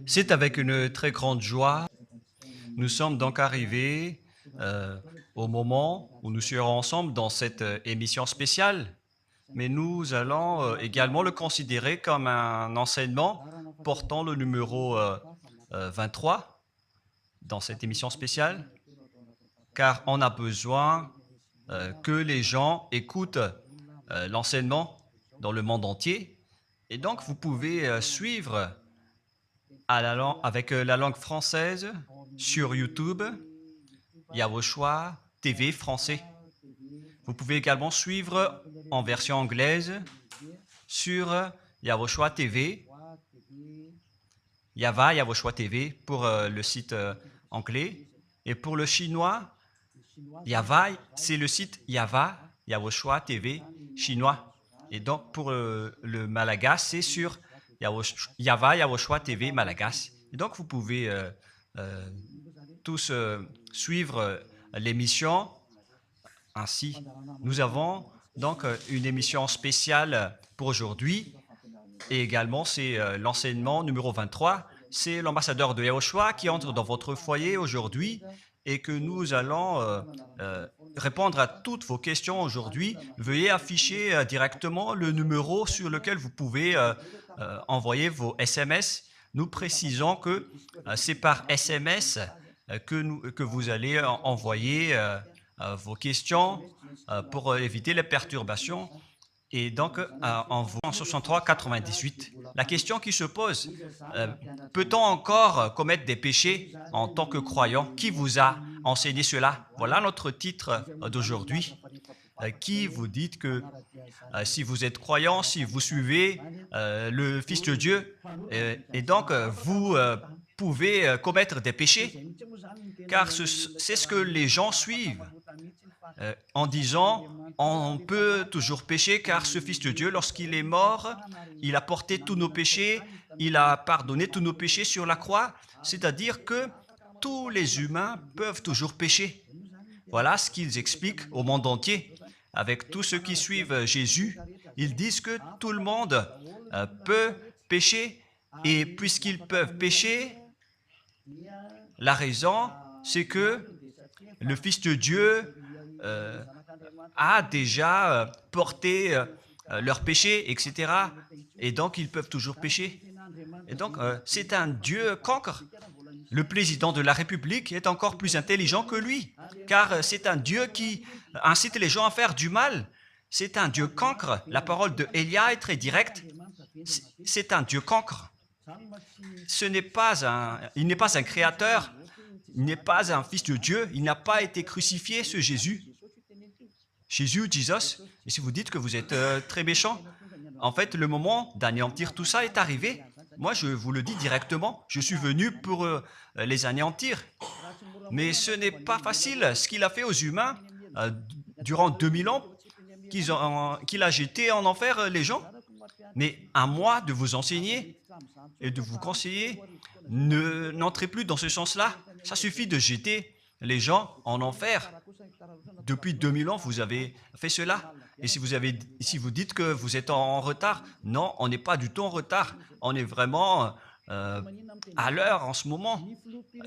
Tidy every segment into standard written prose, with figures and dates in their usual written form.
C'est avec une très grande joie. Nous sommes donc arrivés au moment où nous serons ensemble dans cette émission spéciale, mais nous allons également le considérer comme un enseignement portant le numéro 23 dans cette émission spéciale, car on a besoin que les gens écoutent l'enseignement dans le monde entier. Et donc, vous pouvez suivre avec la langue française sur YouTube, Yawoshua TV français. Vous pouvez également suivre en version anglaise sur Yawoshua TV, Yawoshua TV pour le site anglais. Et pour le chinois, c'est le site Yawoshua TV chinois. Et donc pour le malagas, c'est sur Yawoshua TV malagas. Et donc vous pouvez tous suivre l'émission ainsi. Nous avons donc une émission spéciale pour aujourd'hui et également c'est l'enseignement numéro 23. C'est l'ambassadeur de Yawoshua qui entre dans votre foyer aujourd'hui et que nous allons répondre à toutes vos questions aujourd'hui. Veuillez afficher directement le numéro sur lequel vous pouvez envoyer vos SMS. Nous précisons que c'est par SMS que vous allez envoyer vos questions pour éviter les perturbations. Et donc, en 63-98, la question qui se pose, peut-on encore commettre des péchés en tant que croyant? Qui vous a enseigné cela? Voilà notre titre d'aujourd'hui. Qui vous dit que si vous êtes croyant, si vous suivez le Fils de Dieu, et donc vous pouvez commettre des péchés, car c'est ce que les gens suivent en disant on peut toujours pécher car ce Fils de Dieu, lorsqu'il est mort, il a porté tous nos péchés, il a pardonné tous nos péchés sur la croix, c'est-à-dire que tous les humains peuvent toujours pécher. Voilà ce qu'ils expliquent au monde entier. Avec tous ceux qui suivent Jésus, ils disent que tout le monde peut pécher et puisqu'ils peuvent pécher, la raison, c'est que le Fils de Dieu a déjà porté leurs péchés, etc. Et donc, ils peuvent toujours pécher. Et donc, c'est un Dieu cancre. Le président de la République est encore plus intelligent que lui, car c'est un Dieu qui incite les gens à faire du mal. C'est un Dieu cancre. La parole de Élia est très directe. C'est un Dieu cancre. Il n'est pas un créateur, il n'est pas un fils de Dieu, il n'a pas été crucifié, ce Jésus. Jesus. Et si vous dites que vous êtes très méchant, en fait, le moment d'anéantir tout ça est arrivé. Moi, je vous le dis directement, je suis venu pour les anéantir. Mais ce n'est pas facile. Ce qu'il a fait aux humains durant 2000 ans, qu'il a jeté en enfer les gens. Mais à moi de vous enseigner et de vous conseiller, n'entrez plus dans ce sens-là. Ça suffit de jeter les gens en enfer. Depuis 2000 ans, vous avez fait cela. Et si vous dites que vous êtes en retard, non, on n'est pas du tout en retard. On est vraiment à l'heure en ce moment.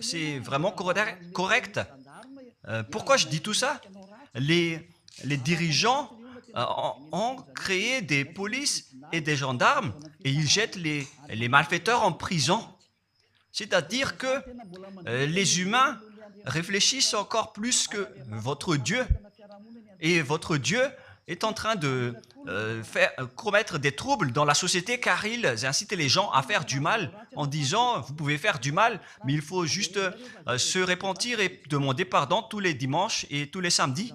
C'est vraiment correct. Pourquoi je dis tout ça? Les dirigeants ont créé des polices et des gendarmes et ils jettent les malfaiteurs en prison. C'est-à-dire que les humains réfléchissent encore plus que votre Dieu. Et votre Dieu est en train de commettre des troubles dans la société car ils incitent les gens à faire du mal en disant vous pouvez faire du mal, mais il faut juste se repentir et demander pardon tous les dimanches et tous les samedis.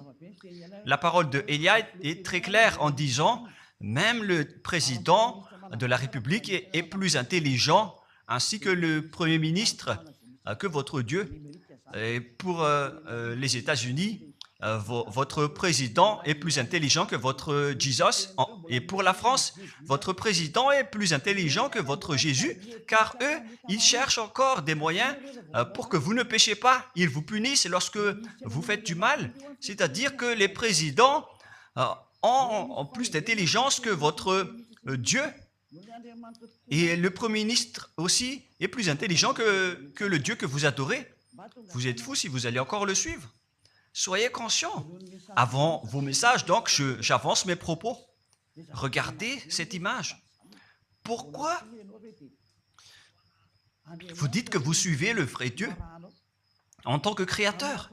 La parole de Élia est très claire en disant même le président de la République est plus intelligent ainsi que le Premier ministre que votre Dieu. Et pour les États-Unis, votre président est plus intelligent que votre Jesus. Et pour la France, votre président est plus intelligent que votre Jésus, car eux, ils cherchent encore des moyens pour que vous ne péchiez pas. Ils vous punissent lorsque vous faites du mal. C'est-à-dire que les présidents ont plus d'intelligence que votre Dieu. Et le Premier ministre aussi est plus intelligent que le Dieu que vous adorez. Vous êtes fou si vous allez encore le suivre. Soyez conscients. Avant vos messages, donc, j'avance mes propos. Regardez cette image. Pourquoi vous dites que vous suivez le vrai Dieu en tant que créateur?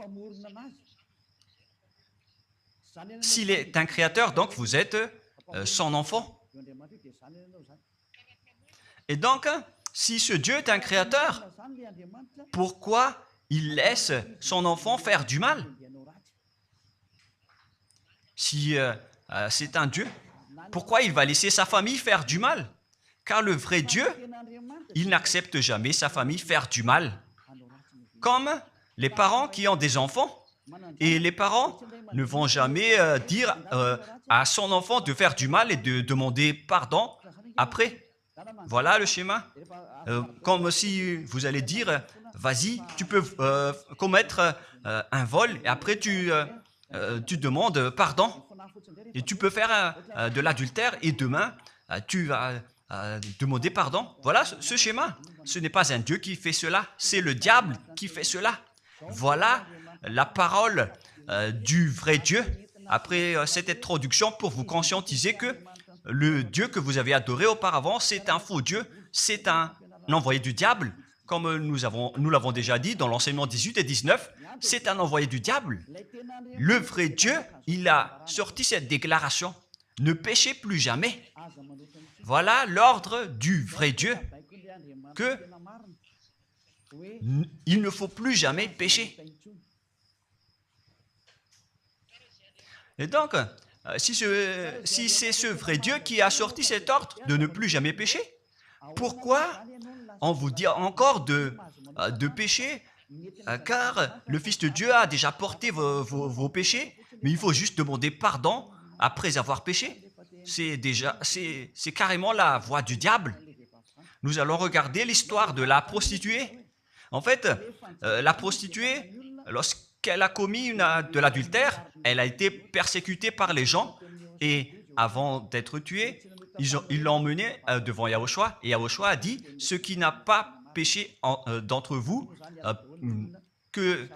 S'il est un créateur, donc vous êtes son enfant. Et donc, si ce Dieu est un créateur, pourquoi il laisse son enfant faire du mal? Si c'est un Dieu, pourquoi il va laisser sa famille faire du mal? Car le vrai Dieu, il n'accepte jamais sa famille faire du mal. Comme les parents qui ont des enfants, et les parents ne vont jamais dire à son enfant de faire du mal et de demander pardon après. Voilà le schéma. Comme si vous allez dire, vas-y, tu peux commettre un vol et après tu demandes pardon. Et tu peux faire de l'adultère et demain, tu vas demander pardon. Voilà ce schéma. Ce n'est pas un Dieu qui fait cela, c'est le diable qui fait cela. Voilà la parole du vrai Dieu. Après cette introduction, pour vous conscientiser que le Dieu que vous avez adoré auparavant, c'est un faux Dieu, c'est un envoyé du diable. Comme nous l'avons déjà dit dans l'enseignement 18 et 19, c'est un envoyé du diable. Le vrai Dieu, il a sorti cette déclaration. Ne péchez plus jamais. Voilà l'ordre du vrai Dieu. Que il ne faut plus jamais pécher. Et donc, si c'est ce vrai Dieu qui a sorti cet ordre de ne plus jamais pécher, pourquoi on vous dit encore de pécher? Car le Fils de Dieu a déjà porté vos péchés, mais il faut juste demander pardon après avoir péché. C'est carrément la voie du diable. Nous allons regarder l'histoire de la prostituée. En fait, la prostituée, lorsqu'elle a commis de l'adultère, elle a été persécutée par les gens et avant d'être tuée, ils l'ont emmenée devant Yahushua et Yahushua a dit « Ce qui n'a pas péché d'entre vous peut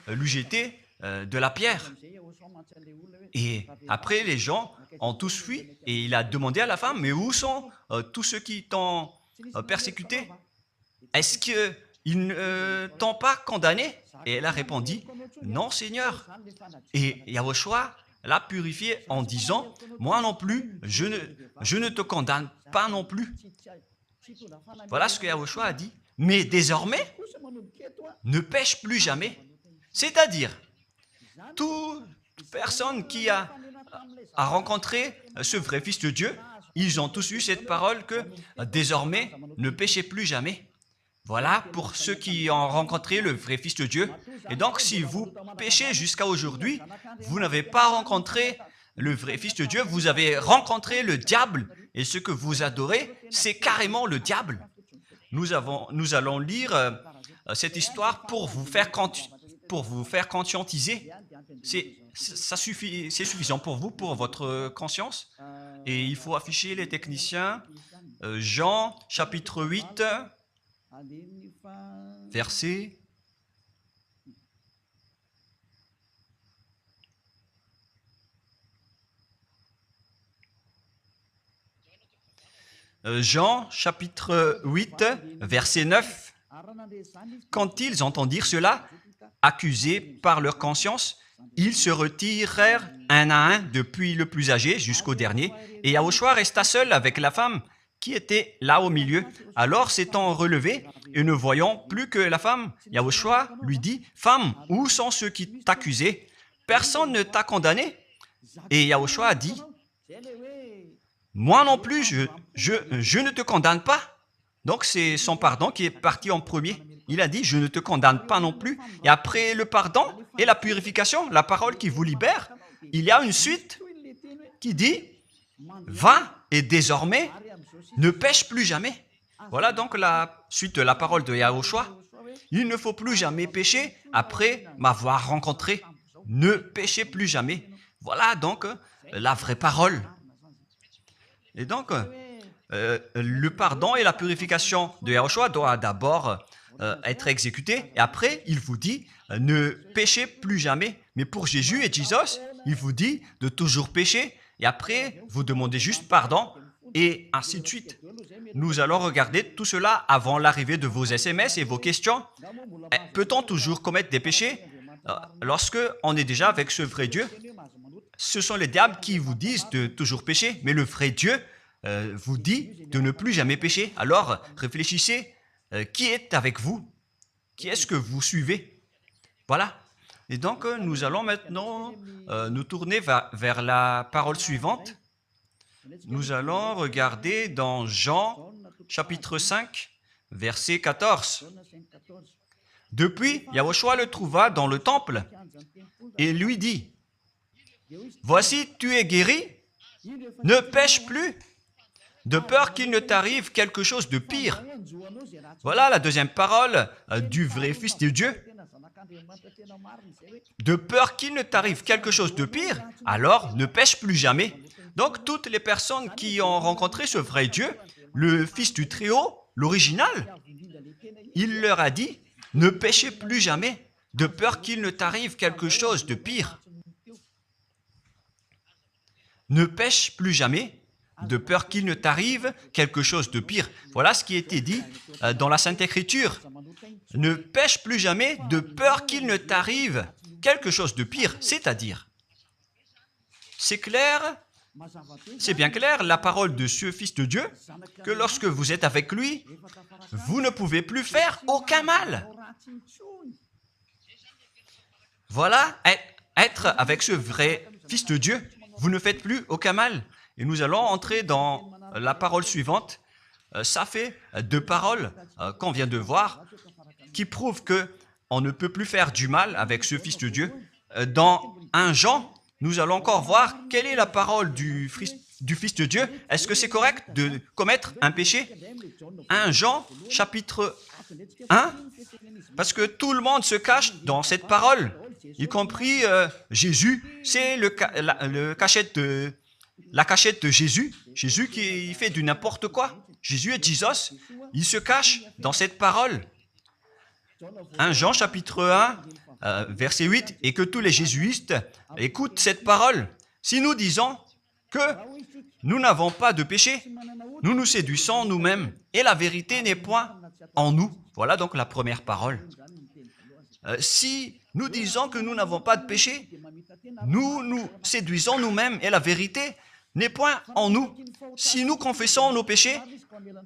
lui jeter de la pierre. » Et après, les gens ont tous fui et il a demandé à la femme « Mais où sont tous ceux qui t'ont persécuté? Est-ce qu'ils ne t'ont pas condamné ?» Et elle a répondu « Non, Seigneur. » Et Yahushua l'a purifié en disant « Moi non plus, je ne te condamne pas non plus. » Voilà ce que Yahushua a dit. Mais désormais, ne pêche plus jamais. C'est-à-dire, toute personne qui a rencontré ce vrai Fils de Dieu, ils ont tous eu cette parole que désormais, ne péchez plus jamais. Voilà pour ceux qui ont rencontré le vrai Fils de Dieu. Et donc, si vous péchez jusqu'à aujourd'hui, vous n'avez pas rencontré le vrai Fils de Dieu, vous avez rencontré le diable. Et ce que vous adorez, c'est carrément le diable. Nous allons lire cette histoire pour vous faire conscientiser. C'est suffisant pour vous, pour votre conscience. Et il faut afficher les techniciens. Jean, chapitre 8, verset... Jean, chapitre 8, verset 9. Quand ils entendirent cela, accusés par leur conscience, ils se retirèrent un à un, depuis le plus âgé jusqu'au dernier, et Yahushua resta seul avec la femme qui était là au milieu. Alors, s'étant relevé et ne voyant plus que la femme, Yahushua lui dit, « Femme, où sont ceux qui t'accusaient? Personne ne t'a condamné ?» Et Yahushua a dit, « Moi non plus, je ne te condamne pas. » Donc, c'est son pardon qui est parti en premier. Il a dit, « Je ne te condamne pas non plus. » Et après le pardon et la purification, la parole qui vous libère, il y a une suite qui dit, « Va et désormais, ne pêche plus jamais. » Voilà donc la suite de la parole de Yahushua. Il ne faut plus jamais pécher après m'avoir rencontré. Ne péchez plus jamais. Voilà donc la vraie parole. Et donc, le pardon et la purification de Yahushua doivent d'abord être exécutés. Et après, il vous dit, ne péchez plus jamais. Mais pour Jésus et Jesus, il vous dit de toujours pécher. Et après, vous demandez juste pardon et ainsi de suite. Nous allons regarder tout cela avant l'arrivée de vos SMS et vos questions. Peut-on toujours commettre des péchés lorsque on est déjà avec ce vrai Dieu? Ce sont les diables qui vous disent de toujours pécher, mais le vrai Dieu vous dit de ne plus jamais pécher. Alors, réfléchissez, qui est avec vous? Qui est-ce que vous suivez? Voilà. Et donc, nous allons maintenant nous tourner vers la parole suivante. Nous allons regarder dans Jean, chapitre 5, verset 14. Depuis, Yahushua le trouva dans le temple et lui dit, « Voici, tu es guéri, ne pêche plus, de peur qu'il ne t'arrive quelque chose de pire. » Voilà la deuxième parole du vrai Fils de Dieu. De peur qu'il ne t'arrive quelque chose de pire, alors ne pêche plus jamais. Donc, toutes les personnes qui ont rencontré ce vrai Dieu, le Fils du Très-Haut, l'original, il leur a dit, ne péchez plus jamais, de peur qu'il ne t'arrive quelque chose de pire. Ne pêche plus jamais, de peur qu'il ne t'arrive quelque chose de pire. Voilà ce qui a été dit dans la Sainte Écriture. Ne pêche plus jamais, de peur qu'il ne t'arrive quelque chose de pire. C'est-à-dire, c'est clair, c'est bien clair, la parole de ce Fils de Dieu, que lorsque vous êtes avec lui, vous ne pouvez plus faire aucun mal. Voilà, être avec ce vrai Fils de Dieu, vous ne faites plus aucun mal. Et nous allons entrer dans la parole suivante. Ça fait deux paroles qu'on vient de voir qui prouvent qu'on ne peut plus faire du mal avec ce Fils de Dieu. Dans 1 Jean, nous allons encore voir quelle est la parole du Fils de Dieu. Est-ce que c'est correct de commettre un péché? 1 Jean, chapitre 1, parce que tout le monde se cache dans cette parole, y compris Jésus. C'est la cachette de Jésus. Jésus qui fait du n'importe quoi. Jésus et Jesus, ils se cachent dans cette parole. 1 Jean, chapitre 1, verset 8, et que tous les jésuites écoutent cette parole. Si nous disons que nous n'avons pas de péché, nous nous séduisons nous-mêmes, et la vérité n'est point en nous. Voilà donc la première parole. Si nous disons que nous n'avons pas de péché, nous nous séduisons nous-mêmes, et la vérité n'est point en nous. Si nous confessons nos péchés,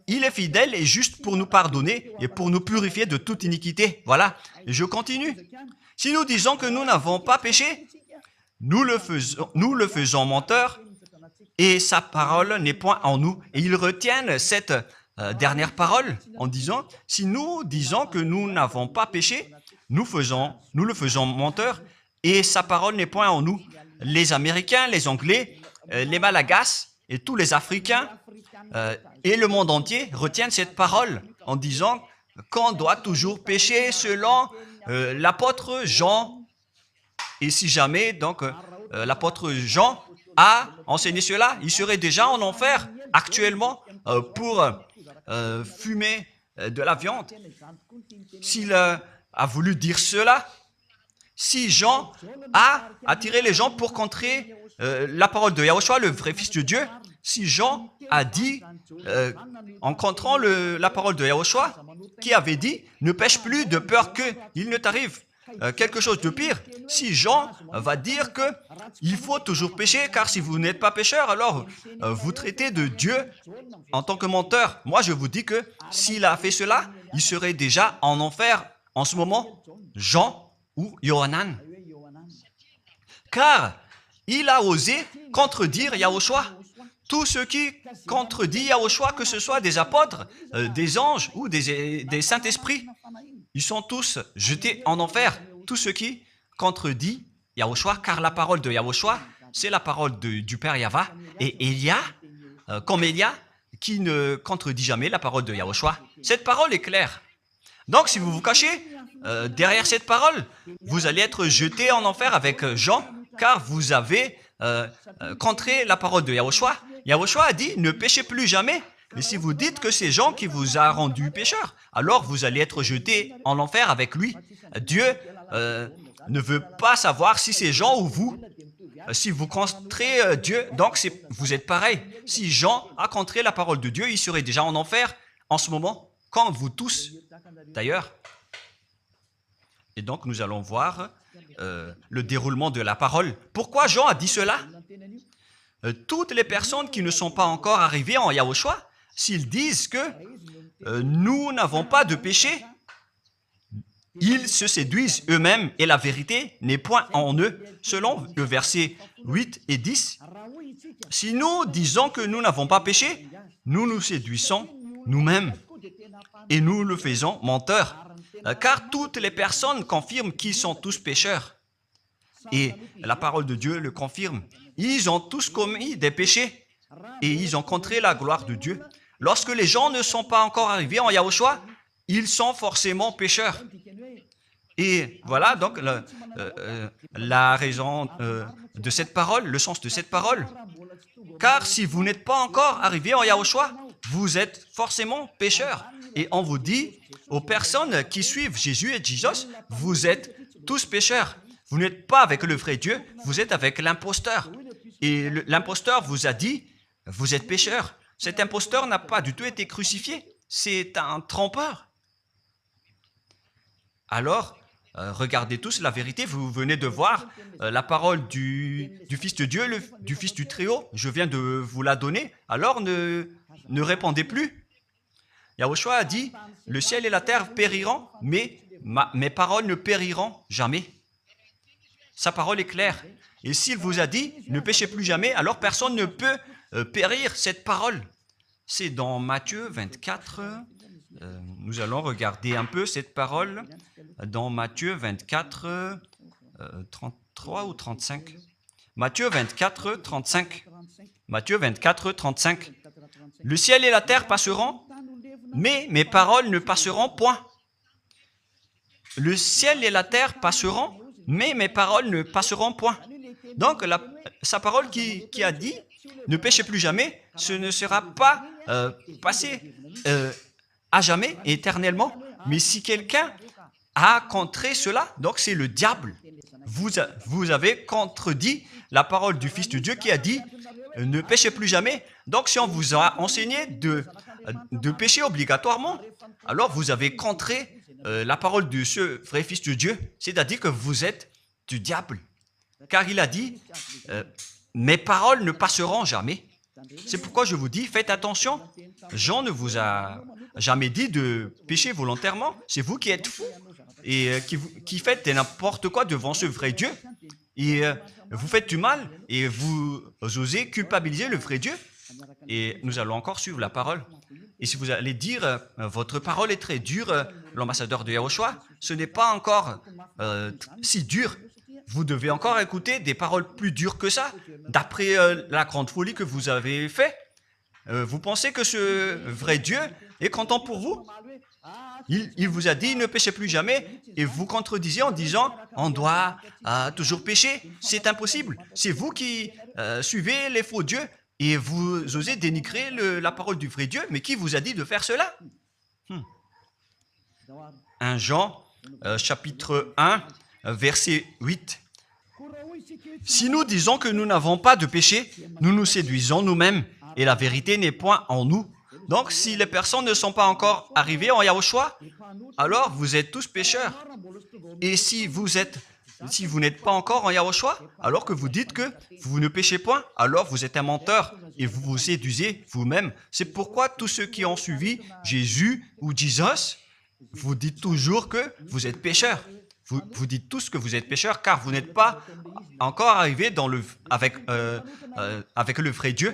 il est fidèle et juste pour nous pardonner et pour nous purifier de toute iniquité. Voilà, et je continue. Si nous disons que nous n'avons pas péché, nous le faisons menteur et sa parole n'est point en nous. Et ils retiennent cette dernière parole en disant, si nous disons que nous n'avons pas péché, nous le faisons menteur et sa parole n'est point en nous. Les Américains, les Anglais, les Malagasy et tous les Africains et le monde entier retiennent cette parole en disant qu'on doit toujours pécher selon l'apôtre Jean. Et si jamais donc l'apôtre Jean a enseigné cela, il serait déjà en enfer actuellement pour fumer de la viande. S'il a voulu dire cela, si Jean a attiré les gens pour contrer la parole de Yahushua, le vrai Fils de Dieu, si Jean a dit, en contrant la parole de Yahushua, qui avait dit, ne pêche plus de peur qu'il ne t'arrive quelque chose de pire, si Jean va dire qu'il faut toujours pécher, car si vous n'êtes pas pécheur, alors vous traitez de Dieu en tant que menteur. Moi, je vous dis que s'il a fait cela, il serait déjà en enfer en ce moment, Jean ou Yohanan. Car il a osé contredire Yahushua. Tous ceux qui contredisent Yahushua, que ce soit des apôtres, des anges ou des saints-esprits, ils sont tous jetés en enfer. Tous ceux qui contredisent Yahushua, car la parole de Yahushua, c'est la parole du Père Yahva. Et Élia, comme Élia, qui ne contredit jamais la parole de Yahushua. Cette parole est claire. Donc, si vous vous cachez derrière cette parole, vous allez être jeté en enfer avec Jean, car vous avez contré la parole de Yahushua. Yahushua a dit, ne péchez plus jamais, Mais si vous dites que c'est Jean qui vous a rendu pécheur, alors vous allez être jeté en enfer avec lui. Dieu ne veut pas savoir si c'est Jean ou vous. Si vous contrez Dieu, donc vous êtes pareil. Si Jean a contré la parole de Dieu, il serait déjà en enfer en ce moment, comme vous tous d'ailleurs. Et donc nous allons voir le déroulement de la parole. Pourquoi Jean a dit cela? Toutes les personnes qui ne sont pas encore arrivées en Yahushua, s'ils disent que nous n'avons pas de péché, ils se séduisent eux-mêmes et la vérité n'est point en eux. Selon le verset 8 et 10, si nous disons que nous n'avons pas péché, nous nous séduisons nous-mêmes et nous le faisons menteur. Car toutes les personnes confirment qu'ils sont tous pécheurs. Et la parole de Dieu le confirme. Ils ont tous commis des péchés et ils ont contré la gloire de Dieu. Lorsque les gens ne sont pas encore arrivés en Yahushua, ils sont forcément pécheurs. Et voilà donc la raison de cette parole, le sens de cette parole. Car si vous n'êtes pas encore arrivé en Yahushua, vous êtes forcément pécheurs. Et on vous dit aux personnes qui suivent Jésus et Jesus, vous êtes tous pécheurs. Vous n'êtes pas avec le vrai Dieu, vous êtes avec l'imposteur. Et l'imposteur vous a dit, vous êtes pécheurs. Cet imposteur n'a pas du tout été crucifié. C'est un trompeur. Alors, regardez tous la vérité. Vous venez de voir la parole du Fils de Dieu, du Fils du Très-Haut. Je viens de vous la donner. Alors, ne répondez plus. Yahushua a dit, le ciel et la terre périront, mais mes paroles ne périront jamais. Sa parole est claire. Et s'il vous a dit, ne péchez plus jamais, alors personne ne peut périr cette parole. C'est dans Matthieu 24. Nous allons regarder un peu cette parole dans Matthieu 24, 33 ou 35. Matthieu 24, 35. Matthieu 24, 35. Le ciel et la terre passeront, mais mes paroles ne passeront point. Le ciel et la terre passeront, mais mes paroles ne passeront point. Donc, sa parole qui a dit, ne péchez plus jamais, ce ne sera pas passé à jamais, éternellement. Mais si quelqu'un a contré cela, donc c'est le diable. Vous avez contredit la parole du Fils de Dieu qui a dit, ne péchez plus jamais. Donc, si on vous a enseigné de pécher obligatoirement, alors vous avez contré la parole de ce vrai Fils de Dieu, c'est-à-dire que vous êtes du diable. Car il a dit, mes paroles ne passeront jamais. C'est pourquoi je vous dis, faites attention. Jean ne vous a jamais dit de pécher volontairement. C'est vous qui êtes fous et qui faites n'importe quoi devant ce vrai Dieu. Et vous faites du mal et vous osez culpabiliser le vrai Dieu. Et nous allons encore suivre la parole. Et si vous allez dire, votre parole est très dure, l'ambassadeur de Yahushua, ce n'est pas encore si dur. Vous devez encore écouter des paroles plus dures que ça, d'après la grande folie que vous avez fait. Vous pensez que ce vrai Dieu est content pour vous? Il vous a dit, ne péchez plus jamais, et vous contredisez en disant, on doit toujours pécher. C'est impossible. C'est vous qui suivez les faux dieux, et vous osez dénigrer la parole du vrai Dieu. Mais qui vous a dit de faire cela? 1 Jean, chapitre 1, verset 8. Si nous disons que nous n'avons pas de péché, nous nous séduisons nous-mêmes et la vérité n'est point en nous. Donc, si les personnes ne sont pas encore arrivées en Yahushua, alors vous êtes tous pécheurs. Et si vous n'êtes pas encore en Yahushua, alors que vous dites que vous ne péchez point, alors vous êtes un menteur et vous vous séduisez vous-même. C'est pourquoi tous ceux qui ont suivi Jésus ou Jesus, vous dites toujours que vous êtes pécheurs. Vous dites tous que vous êtes pécheurs car vous n'êtes pas encore arrivé avec le vrai Dieu.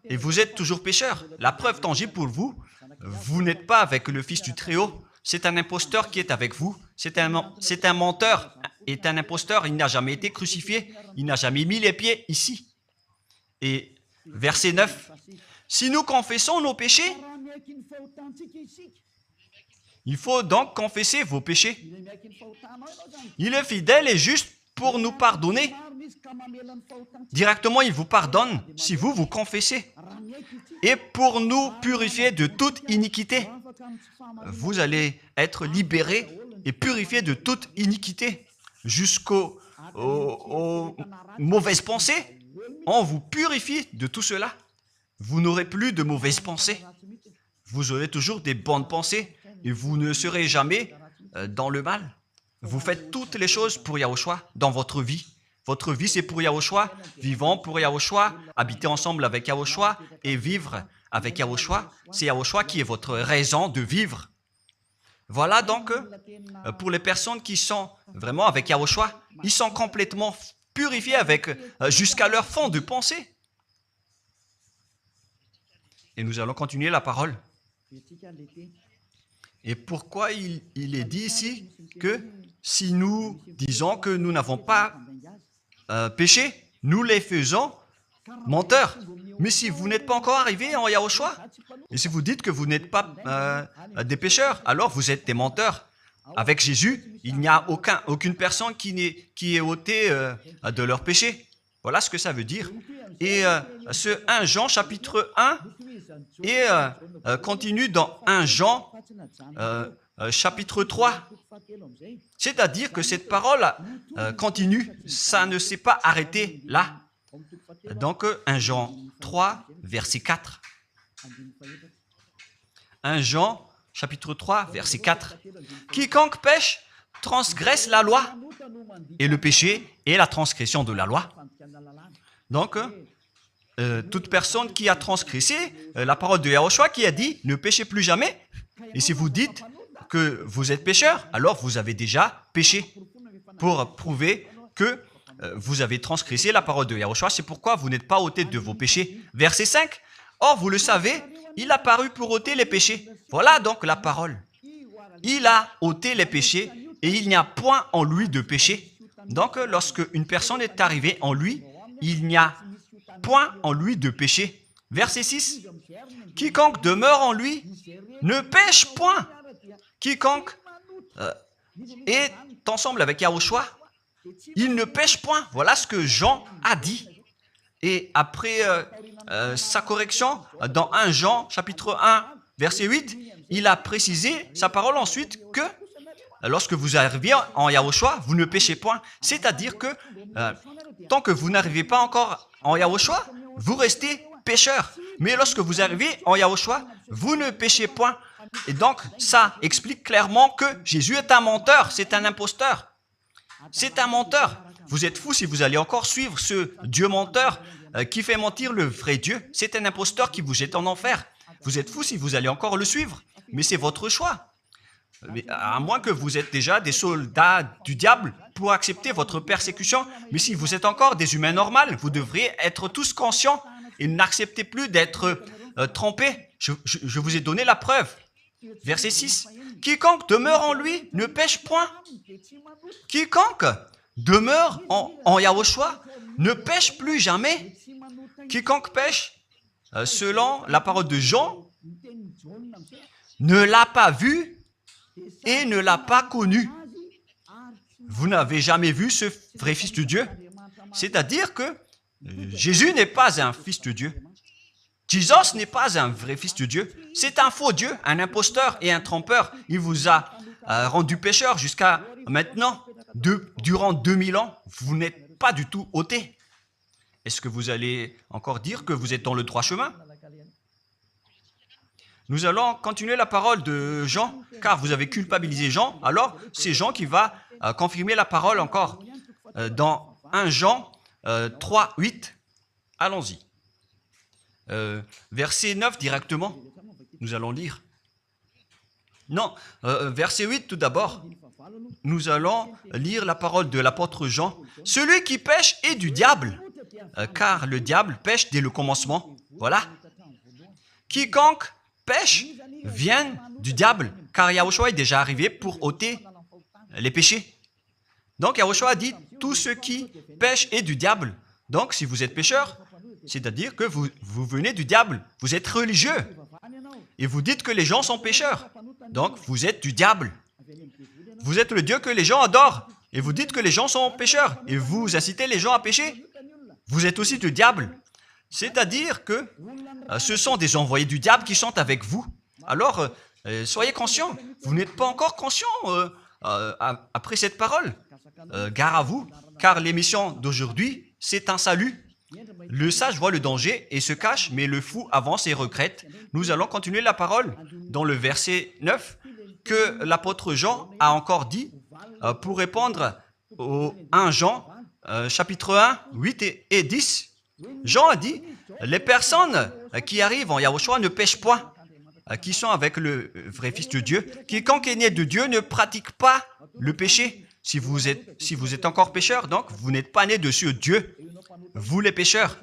Et vous êtes toujours pécheurs. La preuve tangible pour vous, vous n'êtes pas avec le Fils du Très-Haut. C'est un imposteur qui est avec vous. C'est un menteur. Est un imposteur. Il n'a jamais été crucifié. Il n'a jamais mis les pieds ici. Et verset 9. Si nous confessons nos péchés, il faut donc confesser vos péchés. Il est fidèle et juste pour nous pardonner. Directement, il vous pardonne si vous confessez. et pour nous purifier de toute iniquité. Vous allez être libérés et purifiés de toute iniquité aux mauvaises pensées. On vous purifie de tout cela. Vous n'aurez plus de mauvaises pensées. Vous aurez toujours des bonnes pensées et vous ne serez jamais dans le mal. Vous faites toutes les choses pour Yahushua dans votre vie. Votre vie, c'est pour Yahushua, vivant pour Yahushua, habiter ensemble avec Yahushua et vivre avec Yahushua. C'est Yahushua qui est votre raison de vivre. Voilà donc, pour les personnes qui sont vraiment avec Yahushua, ils sont complètement purifiés jusqu'à leur fond de pensée. Et nous allons continuer la parole. Et pourquoi il est dit ici que si nous disons que nous n'avons pas péché, nous les faisons menteurs. Mais si vous n'êtes pas encore arrivé en Yahushua, et si vous dites que vous n'êtes pas des pécheurs, alors vous êtes des menteurs. Avec Jésus, il n'y a aucune personne qui est ôtée de leur péché. Voilà ce que ça veut dire. Et ce 1 Jean chapitre 1 et continue dans 1 Jean chapitre 3. C'est-à-dire que cette parole continue, ça ne s'est pas arrêté là. Donc 1 Jean 3, verset 4. 1 Jean chapitre 3, verset 4. Quiconque pêche transgresse la loi, et le péché est la transgression de la loi. Donc, toute personne qui a transgressé la parole de Yahushua qui a dit « ne péchez plus jamais ». Et si vous dites que vous êtes pécheur, alors vous avez déjà péché pour prouver que vous avez transgressé la parole de Yahushua. C'est pourquoi vous n'êtes pas ôté de vos péchés. Verset 5. Or, vous le savez, il a paru pour ôter les péchés. Voilà donc la parole. Il a ôté les péchés et il n'y a point en lui de péché. Donc, lorsque une personne est arrivée en lui, il n'y a point en lui de péché. Verset 6. Quiconque demeure en lui ne pêche point. Quiconque est ensemble avec Yahushua, il ne pêche point. Voilà ce que Jean a dit. Et après sa correction, dans 1 Jean, chapitre 1, verset 8, il a précisé sa parole ensuite que lorsque vous arrivez en Yahushua, vous ne péchez point. C'est-à-dire que tant que vous n'arrivez pas encore en Yahushua, vous restez pécheur. Mais lorsque vous arrivez en Yahushua, vous ne péchez point. Et donc, ça explique clairement que Jésus est un menteur, c'est un imposteur. C'est un menteur. Vous êtes fous si vous allez encore suivre ce Dieu menteur qui fait mentir le vrai Dieu. C'est un imposteur qui vous jette en enfer. Vous êtes fous si vous allez encore le suivre. Mais c'est votre choix. Mais à moins que vous êtes déjà des soldats du diable pour accepter votre persécution. Mais si vous êtes encore des humains normaux, vous devriez être tous conscients et n'acceptez plus d'être trompés. Je vous ai donné la preuve. Verset 6. Quiconque demeure en lui ne pêche point. Quiconque demeure en Yahushua ne pêche plus jamais. Quiconque pêche, selon la parole de Jean, ne l'a pas vu et ne l'a pas connu. Vous n'avez jamais vu ce vrai Fils de Dieu. C'est-à-dire que Jésus n'est pas un Fils de Dieu. Jésus n'est pas un vrai Fils de Dieu. C'est un faux Dieu, un imposteur et un trompeur. Il vous a rendu pécheur jusqu'à maintenant. Durant 2000 ans, vous n'êtes pas du tout ôté. Est-ce que vous allez encore dire que vous êtes dans le droit chemin? Nous allons continuer la parole de Jean, car vous avez culpabilisé Jean. Alors, c'est Jean qui va confirmer la parole encore. Dans 1 Jean 3, 8, allons-y. Verset 9 directement, nous allons lire. Non, verset 8 tout d'abord. Nous allons lire la parole de l'apôtre Jean. Celui qui pêche est du diable, car le diable pêche dès le commencement. Voilà. Quiconque pêche vient du diable, car Yahushua est déjà arrivé pour ôter les péchés. Donc Yahushua dit, tout ce qui pêche est du diable. Donc si vous êtes pécheur, c'est-à-dire que vous venez du diable, vous êtes religieux, et vous dites que les gens sont pécheurs. Donc vous êtes du diable. Vous êtes le Dieu que les gens adorent, et vous dites que les gens sont pécheurs, et vous incitez les gens à pécher. Vous êtes aussi du diable. C'est-à-dire que ce sont des envoyés du diable qui sont avec vous. Alors, soyez conscients. Vous n'êtes pas encore conscients après cette parole. Gare à vous, car l'émission d'aujourd'hui, c'est un salut. Le sage voit le danger et se cache, mais le fou avance et regrette. Nous allons continuer la parole dans le verset 9 que l'apôtre Jean a encore dit pour répondre au 1 Jean, chapitre 1, 8 et 10. Jean a dit, les personnes qui arrivent en Yahushua ne pêchent point, qui sont avec le vrai Fils de Dieu. Quiconque est né de Dieu ne pratique pas le péché. Si vous êtes encore pécheur, donc vous n'êtes pas né de ce Dieu. Vous les pécheurs.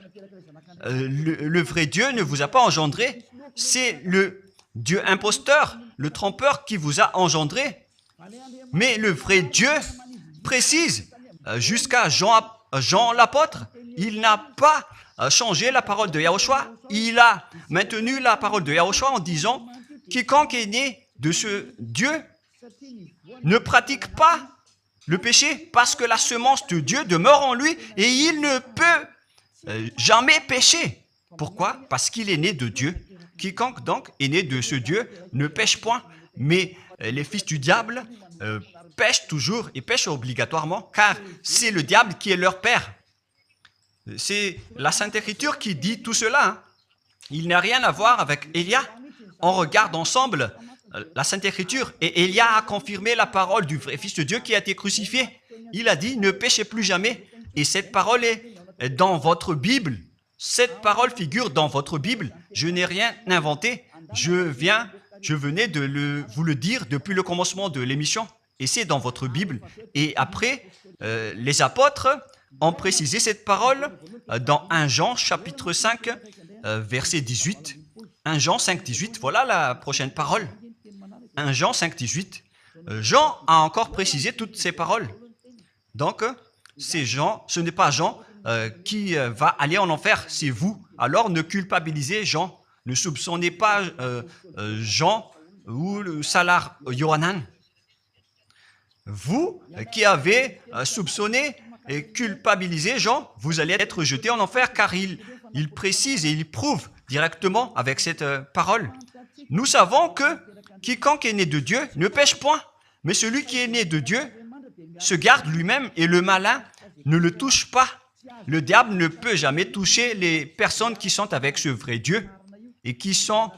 Le vrai Dieu ne vous a pas engendré. C'est le Dieu imposteur, le trompeur qui vous a engendré. Mais le vrai Dieu précise, jusqu'à Jean l'apôtre, il n'a pas changé la parole de Yahushua. Il a maintenu la parole de Yahushua en disant, quiconque est né de ce Dieu ne pratique pas le péché parce que la semence de Dieu demeure en lui et il ne peut jamais pécher. Pourquoi? Parce qu'il est né de Dieu. Quiconque donc est né de ce Dieu ne pêche point. Mais les fils du diable pêchent toujours et pêchent obligatoirement car c'est le diable qui est leur père. C'est la Sainte Écriture qui dit tout cela. Hein. Il n'a rien à voir avec Élia. On regarde ensemble la Sainte Écriture et Élia a confirmé la parole du vrai Fils de Dieu qui a été crucifié. Il a dit, ne péchez plus jamais. Et cette parole est dans votre Bible. Cette parole figure dans votre Bible. Je n'ai rien inventé. Je venais de vous le dire depuis le commencement de l'émission. Et c'est dans votre Bible. Et après, les apôtres ont précisé cette parole dans 1 Jean, chapitre 5, verset 18. 1 Jean 5, 18. Voilà la prochaine parole. 1 Jean 5, 18. Jean a encore précisé toutes ces paroles. Donc, c'est Jean, ce n'est pas Jean qui va aller en enfer, c'est vous. Alors, ne culpabilisez Jean. Ne soupçonnez pas Jean ou le Salar Yohanan. Vous qui avez soupçonné et culpabilisé Jean, vous allez être jeté en enfer car il précise et il prouve directement avec cette parole. Nous savons que quiconque est né de Dieu ne pêche point, mais celui qui est né de Dieu se garde lui-même et le malin ne le touche pas. Le diable ne peut jamais toucher les personnes qui sont avec ce vrai Dieu et qui sont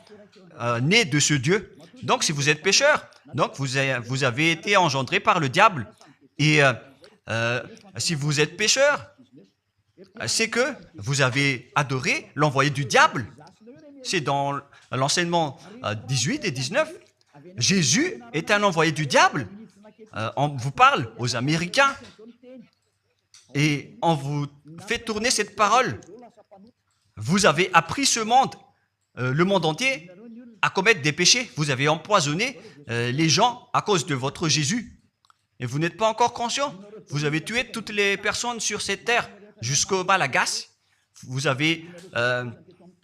nées de ce Dieu. Donc, si vous êtes pécheur, donc vous avez été engendré par le diable. Et si vous êtes pécheur, c'est que vous avez adoré l'envoyé du diable. C'est dans l'enseignement 18 et 19. Jésus est un envoyé du diable. On vous parle aux Américains et on vous fait tourner cette parole. Vous avez appris ce monde, le monde entier, à commettre des péchés. Vous avez empoisonné les gens à cause de votre Jésus. Et vous n'êtes pas encore conscient. Vous avez tué toutes les personnes sur cette terre jusqu'au Malagasy. Vous avez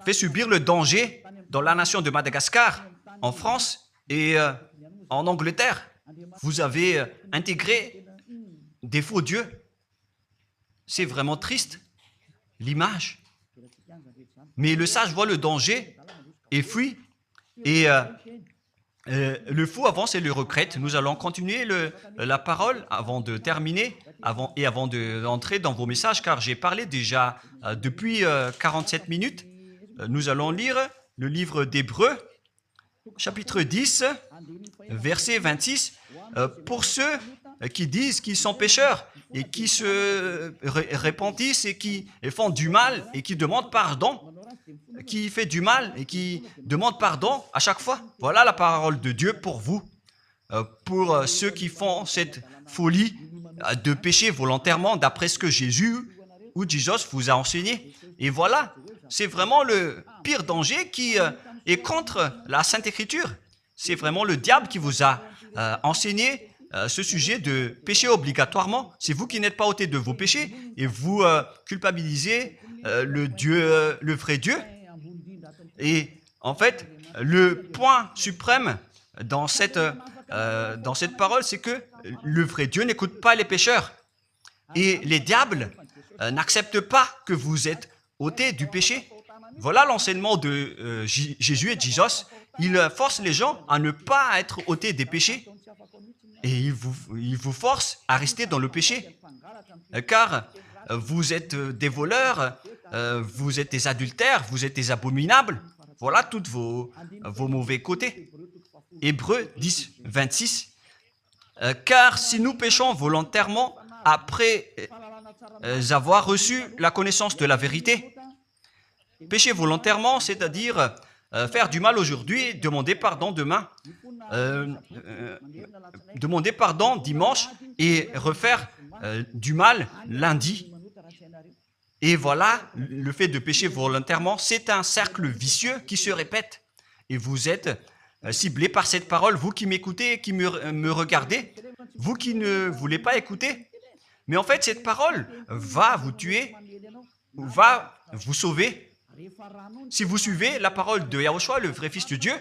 fait subir le danger dans la nation de Madagascar, en France et en Angleterre. Vous avez intégré des faux dieux. C'est vraiment triste, l'image. Mais le sage voit le danger et fuit. Et le fou avance et le regrette. Nous allons continuer la parole avant de terminer, avant d'entrer dans vos messages, car j'ai parlé déjà depuis 47 minutes. Nous allons lire le livre d'Hébreux, chapitre 10, verset 26. Pour ceux qui disent qu'ils sont pécheurs et qui se repentissent et qui font du mal et qui demandent pardon, qui fait du mal et qui demande pardon à chaque fois. Voilà la parole de Dieu pour vous, pour ceux qui font cette folie de pécher volontairement d'après ce que Jésus ou Jesus vous a enseigné. Et voilà, c'est vraiment le pire danger qui est contre la Sainte Écriture. C'est vraiment le diable qui vous a enseigné ce sujet de péché obligatoirement. C'est vous qui n'êtes pas ôté de vos péchés et vous culpabilisez le vrai Dieu. Et en fait, le point suprême dans cette parole, c'est que le vrai Dieu n'écoute pas les pécheurs. Et les diables n'acceptent pas que vous êtes ôté du péché. Voilà l'enseignement de Jésus et Jesus. Il force les gens à ne pas être ôtés des péchés. Et il vous force à rester dans le péché. Car vous êtes des voleurs, vous êtes des adultères, vous êtes des abominables. Voilà tous vos mauvais côtés. Hébreux 10, 26. Car si nous péchons volontairement après avoir reçu la connaissance de la vérité, pécher volontairement, c'est-à-dire faire du mal aujourd'hui, demander pardon demain, demander pardon dimanche et refaire du mal lundi. Et voilà, le fait de pécher volontairement, c'est un cercle vicieux qui se répète. Et vous êtes ciblé par cette parole, vous qui m'écoutez, qui me regardez, vous qui ne voulez pas écouter. Mais en fait, cette parole va vous tuer, va vous sauver. Si vous suivez la parole de Yahushua, le vrai Fils de Dieu,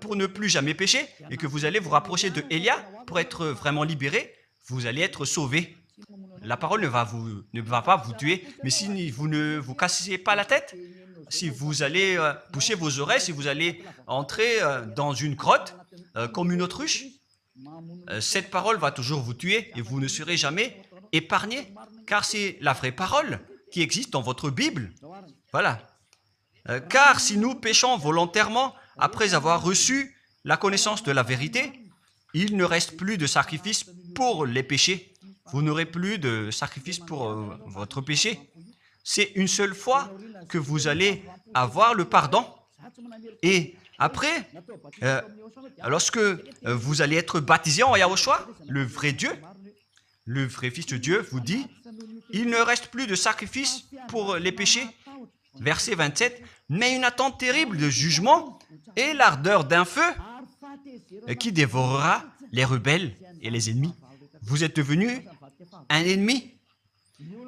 pour ne plus jamais pécher, et que vous allez vous rapprocher de Élia pour être vraiment libéré, vous allez être sauvé. La parole ne va pas vous tuer, mais si vous ne vous cassez pas la tête, si vous allez boucher vos oreilles, si vous allez entrer dans une grotte comme une autruche, cette parole va toujours vous tuer et vous ne serez jamais épargné, car c'est la vraie parole qui existe dans votre Bible. Voilà. Car si nous péchons volontairement après avoir reçu la connaissance de la vérité, il ne reste plus de sacrifice pour les péchés. Vous n'aurez plus de sacrifice pour votre péché. C'est une seule fois que vous allez avoir le pardon. Et après, lorsque vous allez être baptisé en Yahushua, le vrai Dieu, le vrai Fils de Dieu vous dit, il ne reste plus de sacrifice pour les péchés. Verset 27, mais une attente terrible de jugement et l'ardeur d'un feu qui dévorera les rebelles et les ennemis. Vous êtes devenu un ennemi.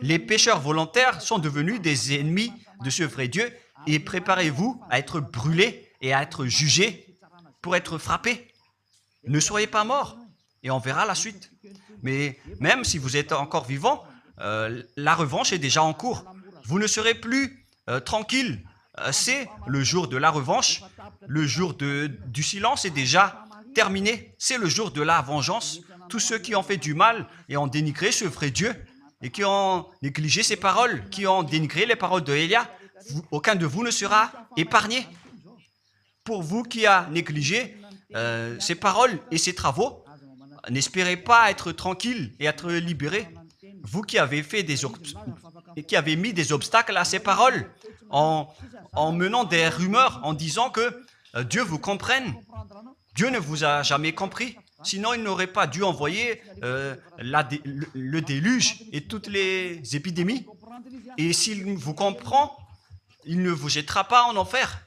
Les pécheurs volontaires sont devenus des ennemis de ce vrai Dieu et préparez-vous à être brûlés et à être jugés pour être frappés. Ne soyez pas morts et on verra la suite. Mais même si vous êtes encore vivant, la revanche est déjà en cours. Vous ne serez plus tranquille. C'est le jour de la revanche. Le jour du silence est déjà terminé. C'est le jour de la vengeance. Tous ceux qui ont fait du mal et ont dénigré ce vrai Dieu et qui ont négligé ses paroles, qui ont dénigré les paroles de Élia, aucun de vous ne sera épargné. Pour vous qui a négligé ses paroles et ses travaux, n'espérez pas être tranquille et être libéré. Vous qui avez mis des obstacles à ces paroles en menant des rumeurs, en disant que Dieu vous comprenne. Dieu ne vous a jamais compris. Sinon, il n'aurait pas dû envoyer le déluge et toutes les épidémies. Et s'il vous comprend, il ne vous jettera pas en enfer.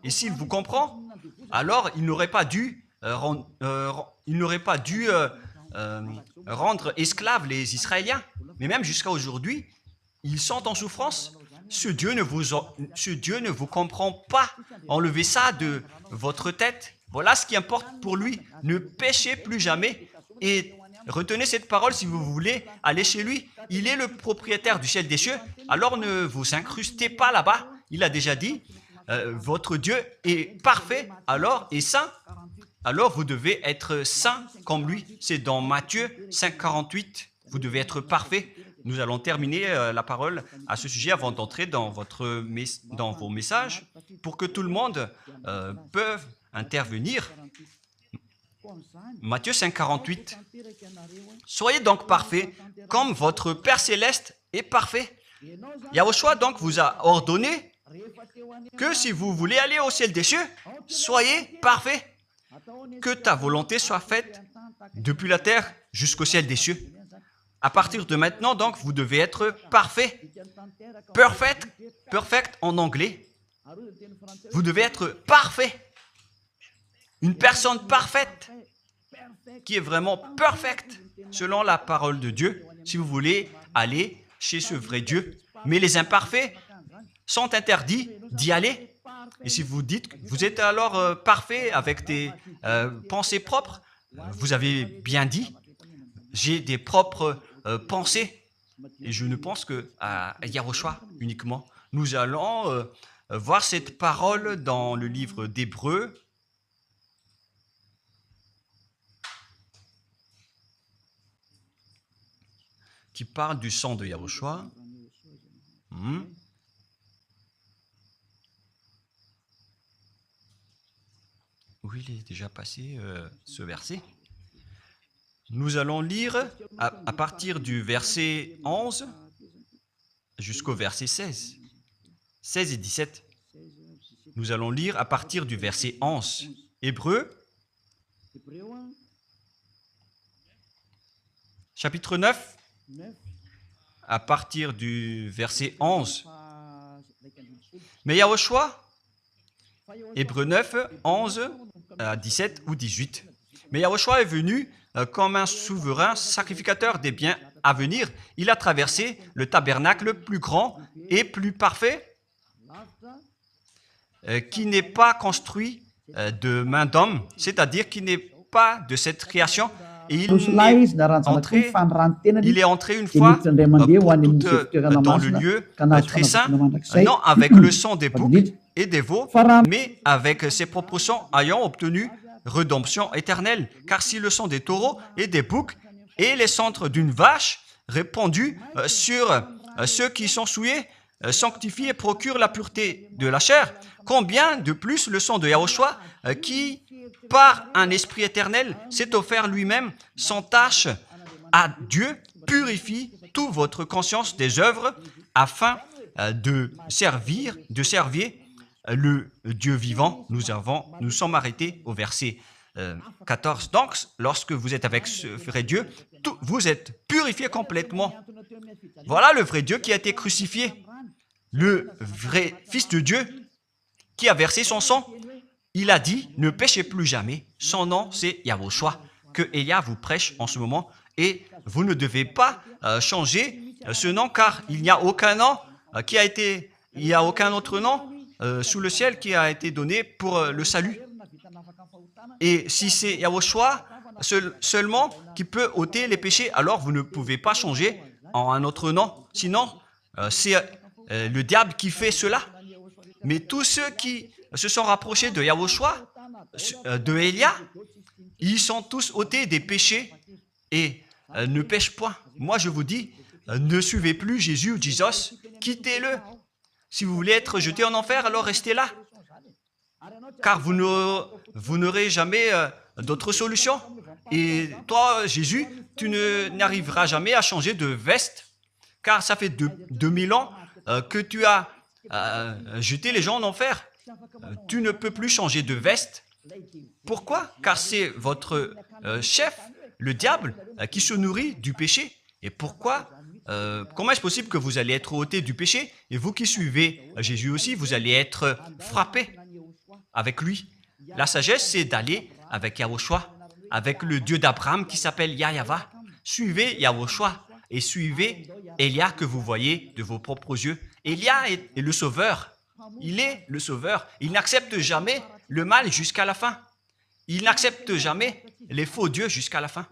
Et s'il vous comprend, alors il n'aurait pas dû rendre esclaves les Israéliens. Mais même jusqu'à aujourd'hui, ils sont en souffrance. Ce Dieu ne vous comprend pas. Enlevez ça de votre tête. Voilà ce qui importe pour lui. Ne péchez plus jamais et retenez cette parole si vous voulez aller chez lui. Il est le propriétaire du ciel des cieux. Alors ne vous incrustez pas là-bas. Il a déjà dit, votre Dieu est parfait alors et saint. Alors vous devez être saint comme lui. C'est dans Matthieu 5, 48. Vous devez être parfait. Nous allons terminer la parole à ce sujet avant d'entrer dans vos messages pour que tout le monde peut intervenir. Matthieu 5, 48. Soyez donc parfaits comme votre Père Céleste est parfait. Yahushua donc vous a ordonné que si vous voulez aller au ciel des cieux, soyez parfaits. Que ta volonté soit faite depuis la terre jusqu'au ciel des cieux. À partir de maintenant, donc, vous devez être parfait. Perfect en anglais. Vous devez être parfait. Une personne parfaite qui est vraiment perfecte selon la parole de Dieu si vous voulez aller chez ce vrai Dieu. Mais les imparfaits sont interdits d'y aller. Et si vous dites que vous êtes alors parfait avec des pensées propres, vous avez bien dit, j'ai des propres pensées. Et je ne pense qu'à Yahushua uniquement. Nous allons voir cette parole dans le livre d'Hébreux. Qui parle du sang de Yahushua. Où il est déjà passé ce verset. Nous allons lire à partir du verset 11 jusqu'au verset 16. 16 et 17. Nous allons lire à partir du verset 11. Hébreux, chapitre 9, à partir du verset 11. Mais Yahushua, Hébreux 9, 11 à 17 ou 18. Mais Yahushua est venu comme un souverain sacrificateur des biens à venir. Il a traversé le tabernacle plus grand et plus parfait, qui n'est pas construit de main d'homme, c'est-à-dire qui n'est pas de cette création. Et il est entré une fois pour toutes dans le lieu très saint, non avec le sang des boucs et des veaux, mais avec ses propres sangs ayant obtenu rédemption éternelle. Car si le sang des taureaux et des boucs et les cendres d'une vache répandus sur ceux qui sont souillés sanctifient et procurent la pureté de la chair, combien de plus le sang de Yahushua qui, par un esprit éternel, s'est offert lui-même sans tâche à Dieu, purifie toute votre conscience des œuvres afin de servir le Dieu vivant. Nous sommes arrêtés au verset 14. Donc, lorsque vous êtes avec ce vrai Dieu, vous êtes purifiés complètement. Voilà le vrai Dieu qui a été crucifié. Le vrai Fils de Dieu qui a versé son sang. Il a dit, ne péchez plus jamais. Son nom, c'est Yahushua, que Elia vous prêche en ce moment. Et vous ne devez pas changer ce nom, car il n'y a aucun nom il n'y a aucun autre nom sous le ciel qui a été donné pour le salut. Et si c'est Yahushua seulement qui peut ôter les péchés, alors vous ne pouvez pas changer en un autre nom. Sinon, c'est le diable qui fait cela. Mais tous ceux qui se sont rapprochés de Yahushua, de Elia, ils sont tous ôtés des péchés et ne pêchent point. Moi, je vous dis, ne suivez plus Jésus ou Jesus, quittez-le. Si vous voulez être jeté en enfer, alors restez là. Car vous n'aurez jamais d'autre solution. Et toi, Jésus, tu n'arriveras jamais à changer de veste, car ça fait 2000 ans que tu as jeté les gens en enfer. Tu ne peux plus changer de veste. Pourquoi? Car c'est votre chef, le diable, qui se nourrit du péché. Et pourquoi? Comment est-ce possible que vous allez être ôté du péché et vous qui suivez Jésus aussi, vous allez être frappé avec lui? La sagesse, c'est d'aller avec Yahushua, avec le Dieu d'Abraham qui s'appelle Yahva. Suivez Yahushua et suivez Elia que vous voyez de vos propres yeux. Elia est le sauveur. Il est le sauveur. Il n'accepte jamais le mal jusqu'à la fin. Il n'accepte jamais les faux dieux jusqu'à la fin.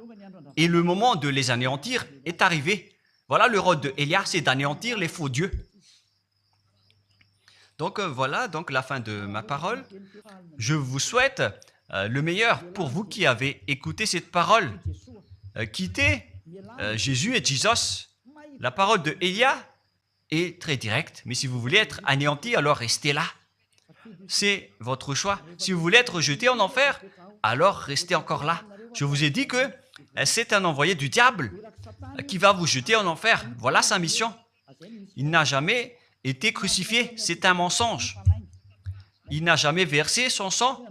Et le moment de les anéantir est arrivé. Voilà le rôle de Elia, c'est d'anéantir les faux dieux. Donc voilà donc la fin de ma parole. Je vous souhaite le meilleur pour vous qui avez écouté cette parole. Quittez Jésus et Jesus. La parole de Elia est très directe, mais si vous voulez être anéanti, alors restez là. C'est votre choix. Si vous voulez être jeté en enfer, alors restez encore là. Je vous ai dit que c'est un envoyé du diable qui va vous jeter en enfer. Voilà sa mission. Il n'a jamais été crucifié. C'est un mensonge. Il n'a jamais versé son sang.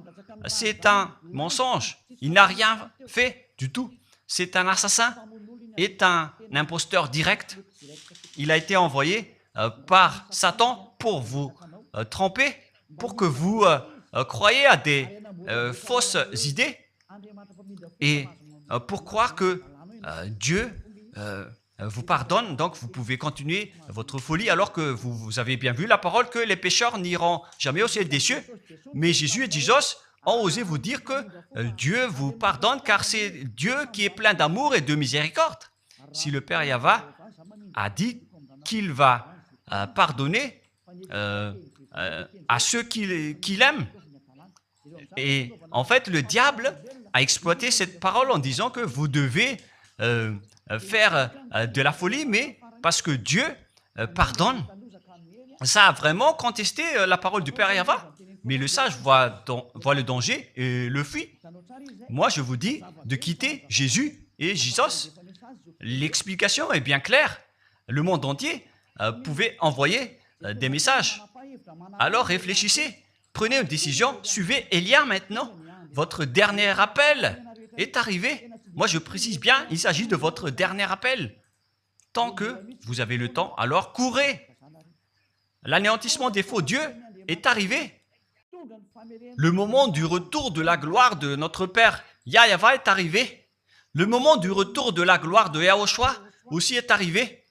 C'est un mensonge. Il n'a rien fait du tout. C'est un assassin. Est un imposteur direct. Il a été envoyé par Satan pour vous tromper, pour que vous croyiez à des fausses idées et pour croire que Dieu vous pardonne, donc vous pouvez continuer votre folie alors que vous avez bien vu la parole que les pécheurs n'iront jamais au ciel des cieux. Mais Jésus et Jesus ont osé vous dire que Dieu vous pardonne car c'est Dieu qui est plein d'amour et de miséricorde. Si le Père Yahva a dit qu'il va pardonner à ceux qu'il aime. Et en fait, le diable a exploité cette parole en disant que vous devez faire de la folie, mais parce que Dieu pardonne. Ça a vraiment contesté la parole du Père Yahva. Mais le sage voit le danger et le fuit. Moi, je vous dis de quitter Jésus et Jesus. L'explication est bien claire. Le monde entier pouvait envoyer des messages. Alors réfléchissez, prenez une décision, suivez Élia maintenant. Votre dernier appel est arrivé. Moi, je précise bien, il s'agit de votre dernier appel. Tant que vous avez le temps, alors courez. L'anéantissement des faux dieux est arrivé. Le moment du retour de la gloire de notre Père Yahva est arrivé. Le moment du retour de la gloire de Yahushua aussi est arrivé.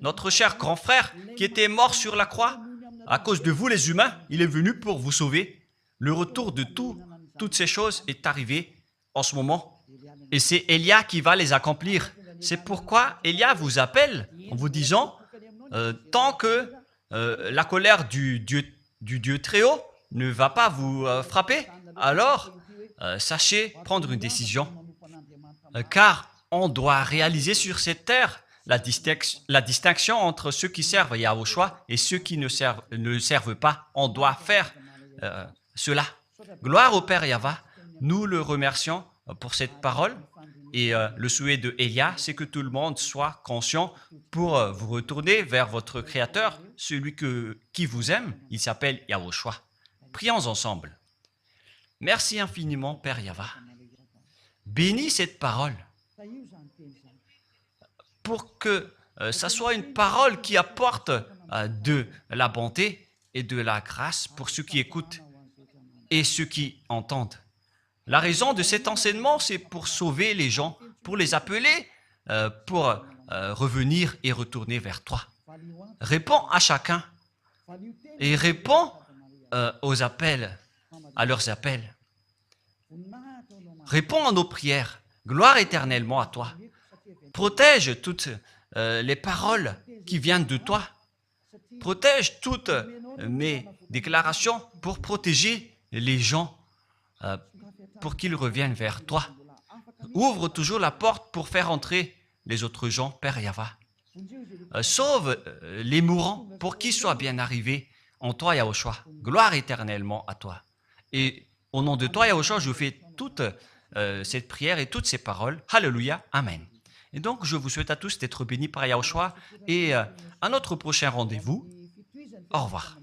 Notre cher grand frère qui était mort sur la croix, à cause de vous les humains, il est venu pour vous sauver. Le retour de toutes ces choses est arrivé en ce moment. Et c'est Élia qui va les accomplir. C'est pourquoi Élia vous appelle en vous disant, tant que la colère du Dieu très haut ne va pas vous frapper, alors sachez prendre une décision. Car on doit réaliser sur cette terre la distinction entre ceux qui servent Yahushua et ceux qui ne servent pas. On doit faire cela. Gloire au Père Yahva. Nous le remercions pour cette parole. Et le souhait de Élia, c'est que tout le monde soit conscient pour vous retourner vers votre Créateur, celui qui vous aime. Il s'appelle Yahushua. Prions ensemble. Merci infiniment, Père Yahva. Bénis cette parole pour que ça soit une parole qui apporte de la bonté et de la grâce pour ceux qui écoutent et ceux qui entendent. La raison de cet enseignement, c'est pour sauver les gens, pour les appeler, pour revenir et retourner vers toi. Réponds à chacun et réponds aux appels, à leurs appels. Réponds à nos prières. Gloire éternellement à toi. Protège toutes les paroles qui viennent de toi. Protège toutes mes déclarations pour protéger les gens, pour qu'ils reviennent vers toi. Ouvre toujours la porte pour faire entrer les autres gens, Père Yahva. Sauve les mourants pour qu'ils soient bien arrivés en toi, Yahushua. Gloire éternellement à toi. Et au nom de toi, Yahushua, je fais toute cette prière et toutes ces paroles. Alléluia. Amen. Et donc, je vous souhaite à tous d'être bénis par Yahushua et à notre prochain rendez-vous. Au revoir.